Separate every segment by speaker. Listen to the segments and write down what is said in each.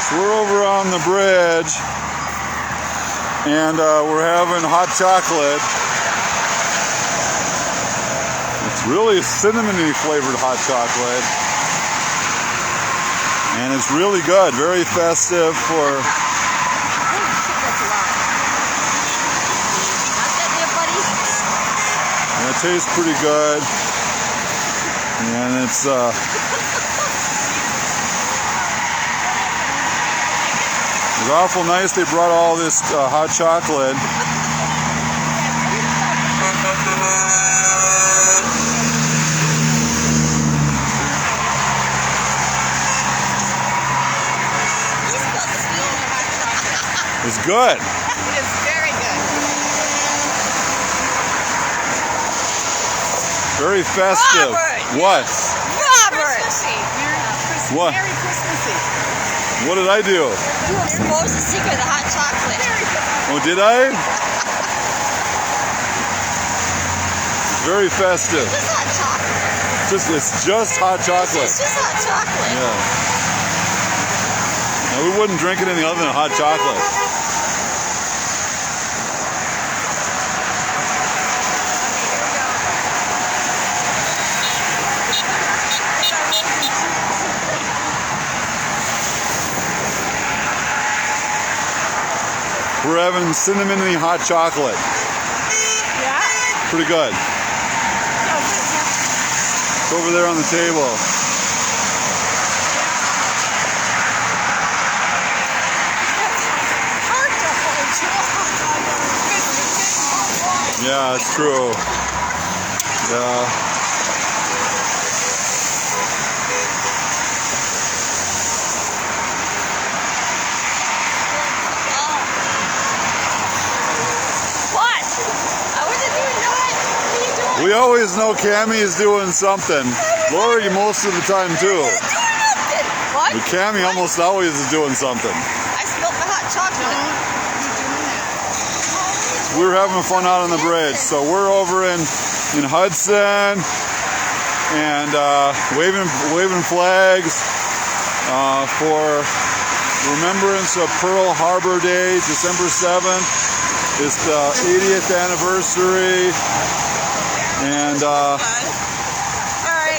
Speaker 1: So we're over on the bridge, and we're having hot chocolate. It's really cinnamony flavored hot chocolate, and it's really good. Very festive for. And it tastes pretty good, and it's. It's awful nice they brought all this hot chocolate. It's good.
Speaker 2: It's very good.
Speaker 1: Very festive.
Speaker 2: Robert.
Speaker 1: What?
Speaker 2: Robert!
Speaker 1: What?
Speaker 2: Merry Christmassy.
Speaker 1: What did I do?
Speaker 2: You exposed the secret of the hot chocolate.
Speaker 1: Oh, did I? Very festive.
Speaker 2: It's just hot chocolate.
Speaker 1: It's just hot chocolate.
Speaker 2: It's just hot chocolate.
Speaker 1: Yeah. No, we wouldn't drink anything other than hot chocolate. We're having cinnamony hot chocolate.
Speaker 2: Yeah?
Speaker 1: Pretty good. It's over there on the table. Yeah, it's true. Yeah. We always know Cammie is doing something. Lori most of the time too.
Speaker 2: What?
Speaker 1: But Cammie almost always is doing something.
Speaker 2: I spilled the hot chocolate.
Speaker 1: We were having fun out on the bridge. So we're over in Hudson and waving flags for remembrance of Pearl Harbor Day, December 7th. It's the 80th anniversary. And
Speaker 2: all right.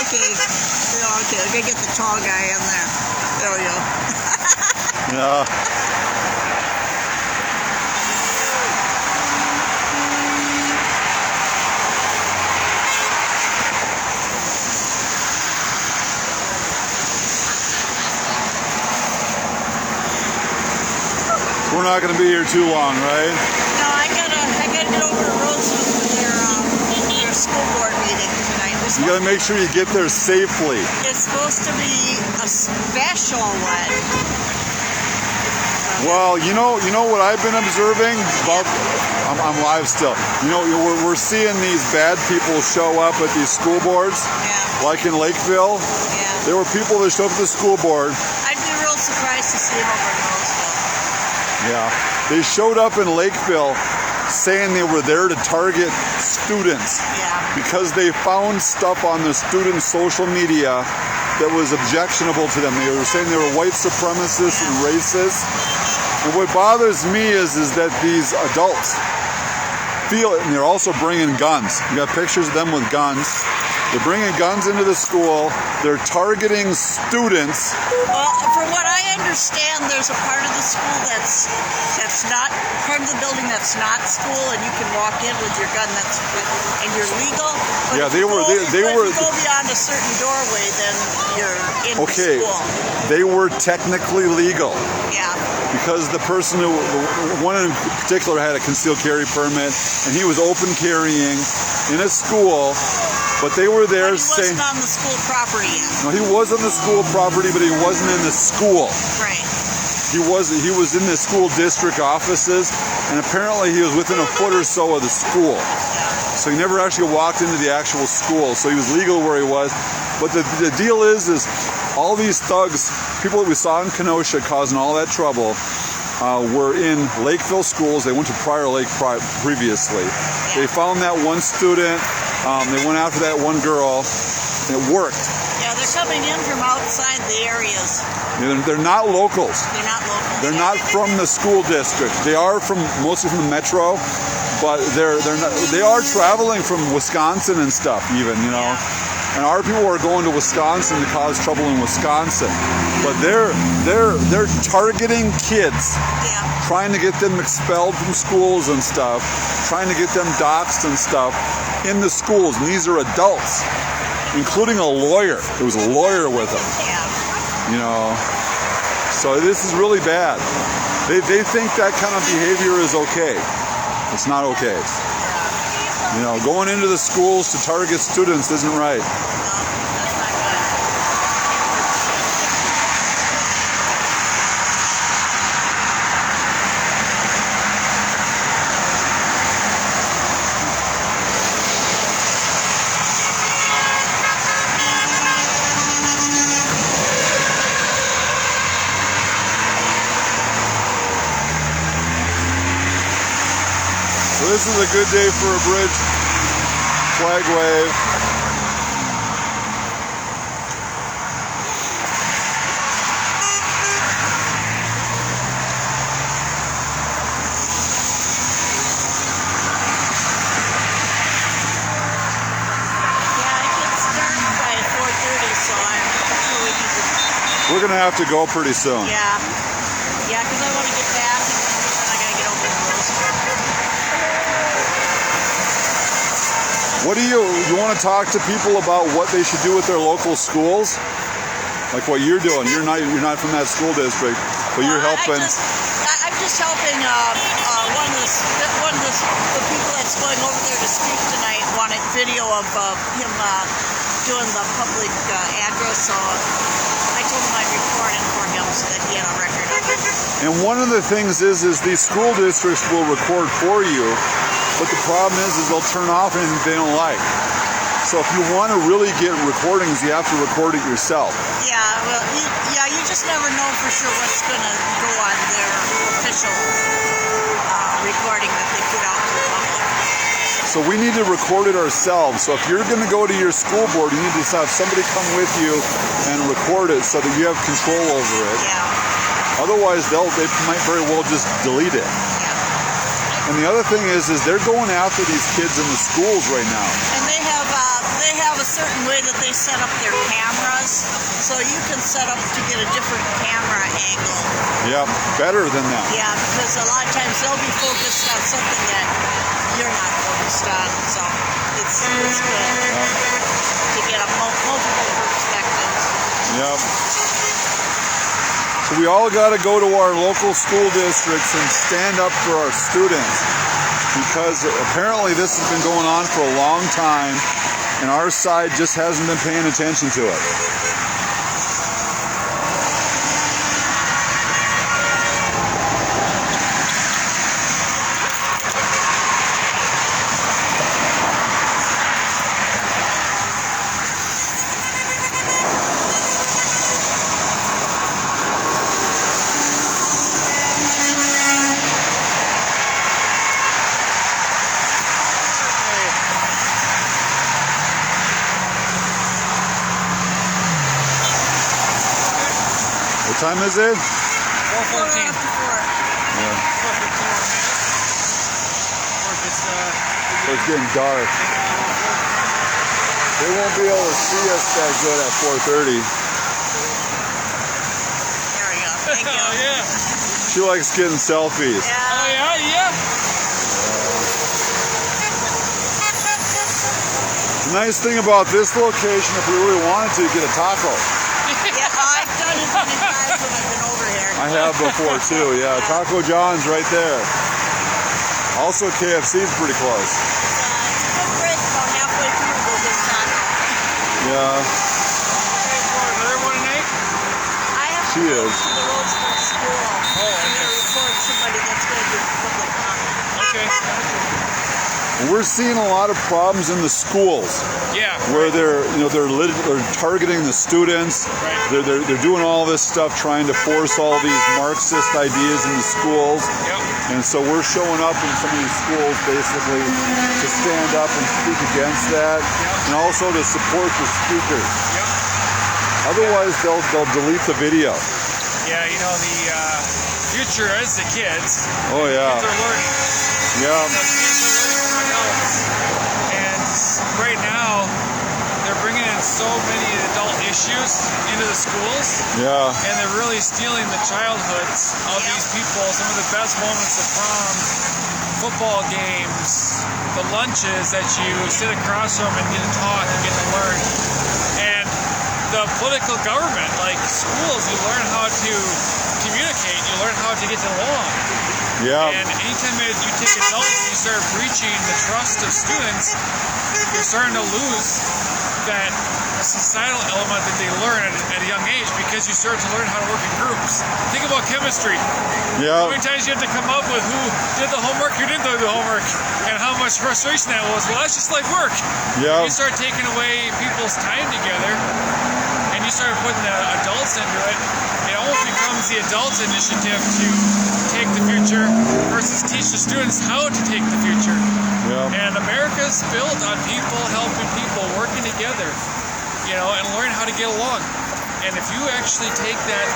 Speaker 2: Okay. Okay. I'm gonna get the tall guy in there. There we go.
Speaker 1: Yeah. We're not going to be here too long, right?
Speaker 2: No, I gotta get over to Roseville for their school board meeting tonight.
Speaker 1: You got to make sure you get there safely.
Speaker 2: It's supposed to be a special one.
Speaker 1: Well, you know what I've been observing about. I'm live still. We're seeing these bad people show up at these school boards, like in Lakeville.
Speaker 2: Yeah.
Speaker 1: There were people that showed up at the school board.
Speaker 2: I'd be real surprised to see them over in Roseville.
Speaker 1: Yeah, they showed up in Lakeville saying they were there to target students because they found stuff on the student social media that was objectionable to them. They were saying they were white supremacists and racist. And what bothers me is that these adults feel it, and they're also bringing guns. You got pictures of them with guns. They're bringing guns into the school. They're targeting students.
Speaker 2: Well, from what I understand, there's a part of the school that's not part of the building that's not school, and you can walk in with your gun and you're legal. But
Speaker 1: Yeah,
Speaker 2: if
Speaker 1: they were.
Speaker 2: if you go beyond a certain doorway, then you're in the school.
Speaker 1: They were technically legal.
Speaker 2: Yeah.
Speaker 1: Because the person one in particular had a concealed carry permit, and he was open carrying in a school. But they were there saying...
Speaker 2: He wasn't on the school property yet.
Speaker 1: No, he was on the school property, but he wasn't in the school.
Speaker 2: Right.
Speaker 1: He was in the school district offices, and apparently he was within a foot or so of the school. So he never actually walked into the actual school, so he was legal where he was. But the deal is all these thugs, people that we saw in Kenosha causing all that trouble, were in Lakeville schools. They went to Prior Lake previously. They found that one student. They went after that one girl, and it worked.
Speaker 2: Yeah, they're They're coming in from outside the areas.
Speaker 1: They're not locals.
Speaker 2: They're not locals.
Speaker 1: They're not from the school district. They are mostly from the metro, but they are traveling from Wisconsin and stuff even, you know.
Speaker 2: Yeah.
Speaker 1: And our people are going to Wisconsin to cause trouble in Wisconsin. But they're targeting kids.
Speaker 2: Yeah.
Speaker 1: Trying to get them expelled from schools and stuff, trying to get them doxxed and stuff in the schools. And these are adults, including a lawyer. There was a lawyer with them.
Speaker 2: Yeah.
Speaker 1: You know, so this is really bad. They think that kind of behavior is okay. It's not okay. You know, going into the schools to target students isn't right.
Speaker 2: No, that's not good.
Speaker 1: So this is a good day for a bridge flag wave.
Speaker 2: Yeah, it gets dark by 4:30, so I'm sure we need to.
Speaker 1: We're gonna have to go pretty soon.
Speaker 2: Yeah. Yeah, because I want to get back and then I gotta get over the roast.
Speaker 1: What do you want to talk to people about what they should do with their local schools? Like what you're doing. You're not from that school district, but you're helping.
Speaker 2: I'm just helping one of the people that's going over there to speak tonight wanted video of him doing the public address, so I told him I'd record it for him so that he had a record of it.
Speaker 1: And one of the things is these school districts will record for you, but the problem is they'll turn off anything they don't like. So if you want to really get recordings, you have to record it yourself.
Speaker 2: Yeah, well, you just never know for sure what's going to go on their official recording that they put out to the public.
Speaker 1: So we need to record it ourselves. So if you're going to go to your school board, you need to have somebody come with you and record it so that you have control over it.
Speaker 2: Yeah.
Speaker 1: Otherwise, they might very well just delete it.
Speaker 2: Yeah.
Speaker 1: And the other thing is they're going after these kids in the schools right now.
Speaker 2: And they have a certain way that they set up their cameras, so you can set up to get a different camera angle.
Speaker 1: Yeah, better than that.
Speaker 2: Yeah, because a lot of times they'll be focused on something that you're not focused on, so it's good to get a multiple perspectives.
Speaker 1: Yep. So we all got to go to our local school districts and stand up for our students, because apparently this has been going on for a long time and our side just hasn't been paying attention to it. What time is it?
Speaker 3: 4:14.
Speaker 1: Yeah. So it's getting dark. They won't be able to see us that good at 4:30.
Speaker 2: There we go. Thank you.
Speaker 3: Oh, yeah.
Speaker 1: She likes getting selfies.
Speaker 2: Yeah.
Speaker 3: Oh, yeah, yeah.
Speaker 1: The nice thing about this location, if we really wanted to, get a taco.
Speaker 2: Yeah, I've done it many times when I've been over here.
Speaker 1: I have before too, yeah. Taco John's right there. Also KFC's pretty close.
Speaker 2: It's a good break, about halfway through we'll go get a taco.
Speaker 1: Yeah,
Speaker 3: Is everyone tonight?
Speaker 2: I have to
Speaker 1: She
Speaker 2: go
Speaker 1: is.
Speaker 2: to the Roseburg School.
Speaker 3: Oh,
Speaker 2: I'm
Speaker 3: okay.
Speaker 2: going to record somebody that's going to do public comment.
Speaker 3: Okay.
Speaker 1: and we're seeing a lot of problems in the schools
Speaker 3: Yeah.
Speaker 1: where they're targeting the students.
Speaker 3: Right.
Speaker 1: They're doing all this stuff, trying to force all these Marxist ideas in the schools.
Speaker 3: Yep.
Speaker 1: And so we're showing up in some of these schools basically to stand up and speak against that, and also to support the speakers.
Speaker 3: Yep.
Speaker 1: Otherwise, they'll delete the video.
Speaker 3: Yeah, you know, the future is the kids.
Speaker 1: Oh yeah.
Speaker 3: Kids are learning.
Speaker 1: Yeah.
Speaker 3: The kids are learning from adults. And right now, they're bringing in so many adult issues into the schools.
Speaker 1: Yeah.
Speaker 3: And they're really stealing the childhoods of these people. Some of the best moments of proms, football games, the lunches that you sit across from and get to talk and get to learn. And the political government, like schools, you learn how to communicate, you learn how to get along.
Speaker 1: Yeah.
Speaker 3: And anytime you take adults and you start breaching the trust of students, you're starting to lose that societal element that they learn at a young age, because you start to learn how to work in groups. Think about chemistry.
Speaker 1: Yeah.
Speaker 3: How many times you have to come up with who did the homework, who didn't do the homework, and how much frustration that was. Well, that's just like work.
Speaker 1: Yeah.
Speaker 3: You start taking away people's time together, and you start putting the adults into it. It almost becomes the adults' initiative to take the future versus teach the students how to take the future.
Speaker 1: Yeah.
Speaker 3: And America's built on people helping people, working together, you know, and learn how to get along. And if you actually take that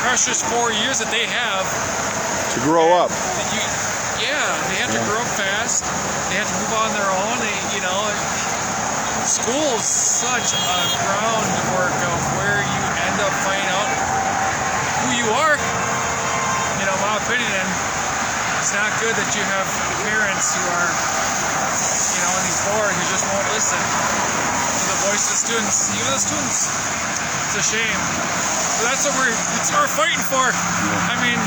Speaker 3: precious 4 years that they have
Speaker 1: To grow up.
Speaker 3: they have to grow up fast. They have to move on their own. You know, school's such a groundwork of where you end up finding out who you are. You know, my opinion, and it's not good that you have parents who are, you know, on these boards who just won't listen to the voice of the students, even the students. It's a shame. But that's what we're fighting for. I mean,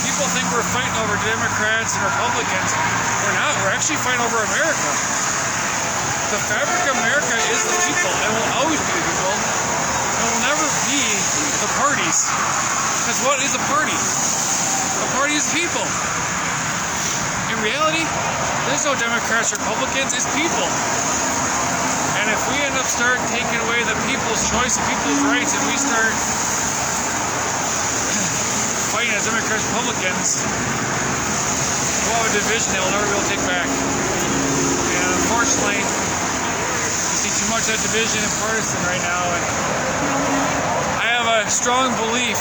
Speaker 3: people think we're fighting over Democrats and Republicans. We're not. We're actually fighting over America. The fabric of America is the people, and will always be the people. It will never be the parties. Because what is a party? A party is people. In reality, there's no Democrats or Republicans, it's people. And if we end up taking away the people's choice, people's rights, and we start fighting as Democrats and Republicans, we'll have a division that we'll never be able to take back. And unfortunately, we see too much of that division and partisan right now. And I have a strong belief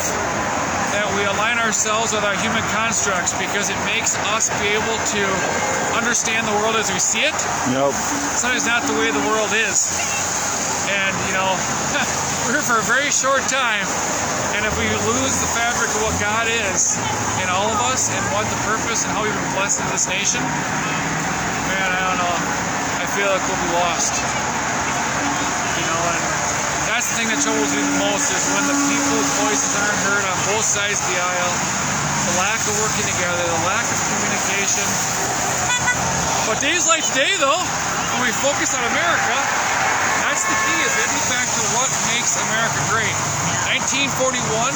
Speaker 3: that we align ourselves with our human constructs, because it makes us be able to understand the world as we see it.
Speaker 1: Yep.
Speaker 3: Sometimes not the way the world is. And, you know, we're here for a very short time, and if we lose the fabric of what God is in all of us and what the purpose and how we've been blessed in this nation, man, I don't know. I feel like we'll be lost. You know, and that's the thing that troubles me the most, is when the people's voices aren't heard on both sides of the aisle, the lack of working together, the lack of communication. But days like today, though, when we focus on America, that's the key, is getting back to what makes America great. 1941,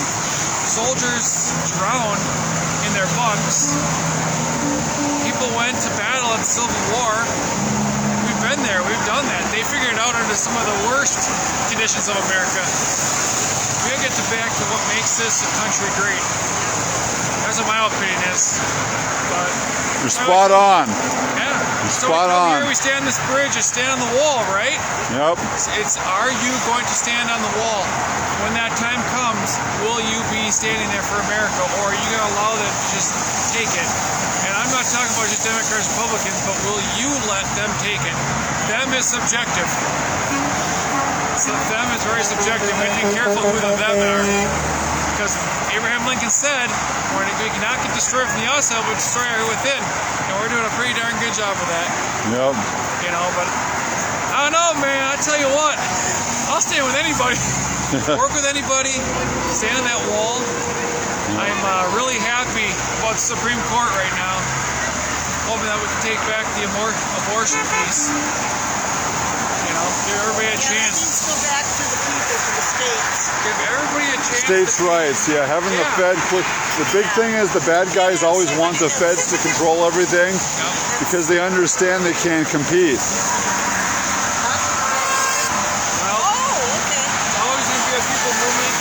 Speaker 3: soldiers drowned in their bunks. People went to battle in the Civil War. We've been there, we've done that. They figured it out under some of the worst conditions of America. We gotta get back to what makes this country great. That's what my opinion is. But
Speaker 1: You're spot on.
Speaker 3: yeah.
Speaker 1: You're
Speaker 3: So
Speaker 1: spot
Speaker 3: we come
Speaker 1: on.
Speaker 3: here, we stand on this bridge, you stand on the wall, right?
Speaker 1: Yep.
Speaker 3: It's are you going to stand on the wall? When that time comes, will you be standing there for America, or are you going to allow them to just take it? And I'm not talking about just Democrats, Republicans, but will you let them take it? Them is subjective. So them is very subjective. We need to be careful who the them are. Because Abraham Lincoln said, we cannot get destroyed from the outside, but destroy our within. And we're doing a pretty darn good job of that.
Speaker 1: Yep.
Speaker 3: You know, but I don't know, man. I tell you what, I'll stand with anybody. Work with anybody. Stand on that wall. I'm really happy about the Supreme Court right now. Hoping that we can take back the abortion piece. You know, give everybody a chance.
Speaker 2: Things go back to the people, to the states.
Speaker 3: Give everybody a chance.
Speaker 1: States' rights, yeah. Having the Fed, the big thing is the bad guys always want the Feds to control everything because they understand they can't compete.
Speaker 3: Well, it's always going to be a people movement.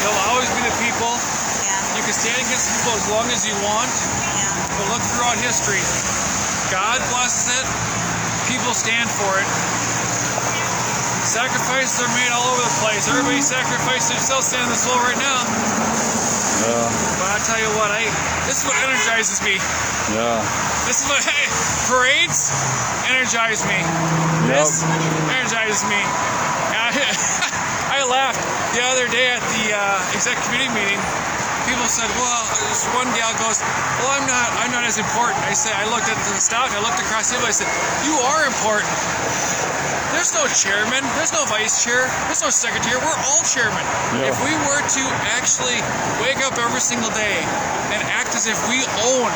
Speaker 3: There'll always be the people. You can stand against people as long as you want. But look throughout history. God blesses it. People stand for it. Sacrifices are made all over the place. Everybody sacrifices themselves standing in this hole right now.
Speaker 1: Yeah.
Speaker 3: But I tell you what, this is what energizes me.
Speaker 1: Yeah.
Speaker 3: This is what parades energize me.
Speaker 1: Yep.
Speaker 3: This energizes me. I laughed the other day at the exec committee meeting. People said, well, this one gal goes, well, I'm not as important. I said, I looked at the staff, I looked across the table, I said, you are important. There's no chairman, there's no vice chair, there's no secretary, we're all chairmen.
Speaker 1: Yeah.
Speaker 3: If we were to actually wake up every single day and act as if we own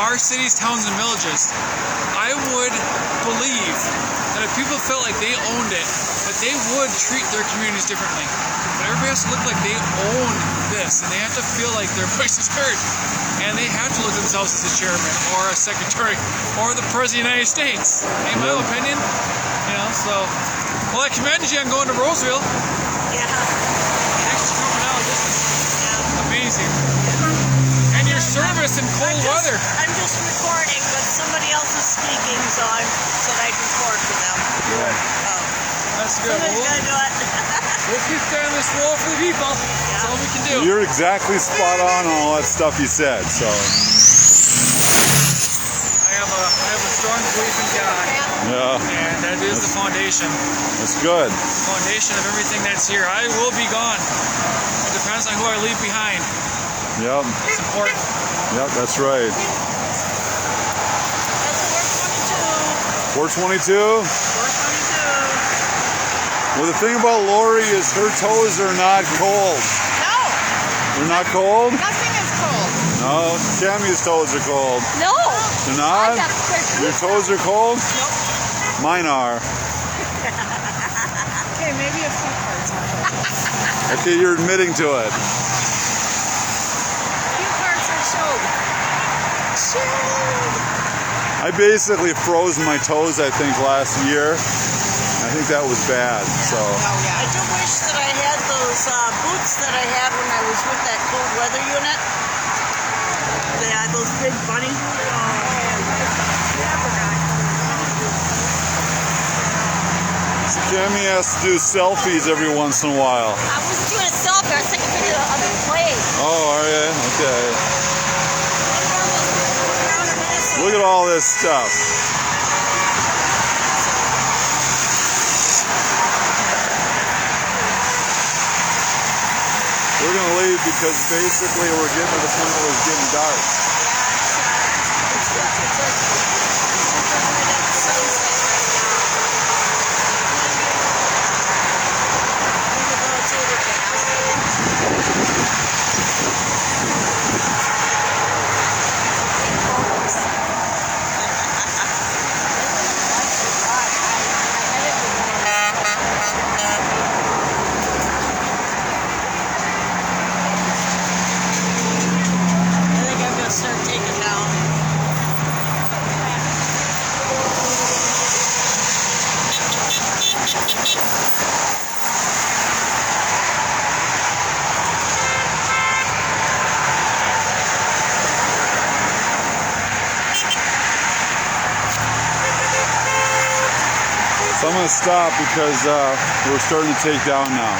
Speaker 3: our cities, towns, and villages, I would believe that if people felt like they owned it, that they would treat their communities differently. But everybody has to look like they own this, and they have to feel like their voice is heard. And they have to look at themselves as a chairman, or a secretary, or the President of the United States. In my opinion, so, well, I commend you on going to Roseville.
Speaker 2: Yeah.
Speaker 3: Thanks for coming out. This is amazing. And your service in cold weather.
Speaker 2: I'm just recording, but somebody else is speaking, so I said I'd record for them.
Speaker 3: That's good.
Speaker 2: Somebody's got to do it.
Speaker 3: We'll keep standing this wall for the people. That's all we can do.
Speaker 1: You're exactly spot on all that stuff you said. So.
Speaker 3: I have a strong belief in God.
Speaker 1: Yeah.
Speaker 3: And that is the foundation.
Speaker 1: That's good.
Speaker 3: The foundation of everything that's here. I will be gone. It depends on who I leave behind.
Speaker 1: Yep.
Speaker 3: It's important.
Speaker 1: Yep, that's right.
Speaker 2: That's 422.
Speaker 1: 422.
Speaker 2: 422.
Speaker 1: Well, the thing about Lori is her toes are not cold.
Speaker 2: No.
Speaker 1: They're not cold?
Speaker 2: Nothing is cold.
Speaker 1: No, Tammy's toes are cold.
Speaker 2: No.
Speaker 1: They're not? Your toes are cold?
Speaker 2: Nope.
Speaker 1: Mine are.
Speaker 2: Okay, maybe a few parts are cold.
Speaker 1: Okay, you're admitting to it.
Speaker 2: A few parts are chilled. Chilled.
Speaker 1: I basically froze my toes, I think, last year. I think that was bad. So.
Speaker 2: I do wish that I had those boots that I had when I was with that cold weather unit. They had those big bunny
Speaker 1: So Cammy has to do selfies every once in a while.
Speaker 2: I wasn't doing a selfie, I was taking a video of other place.
Speaker 1: Oh, are you? Okay. Look at all this stuff. We're going to leave because basically we're getting to the point where it's getting dark.
Speaker 2: Start taking down.
Speaker 1: So I'm going to stop because we're starting to take down now.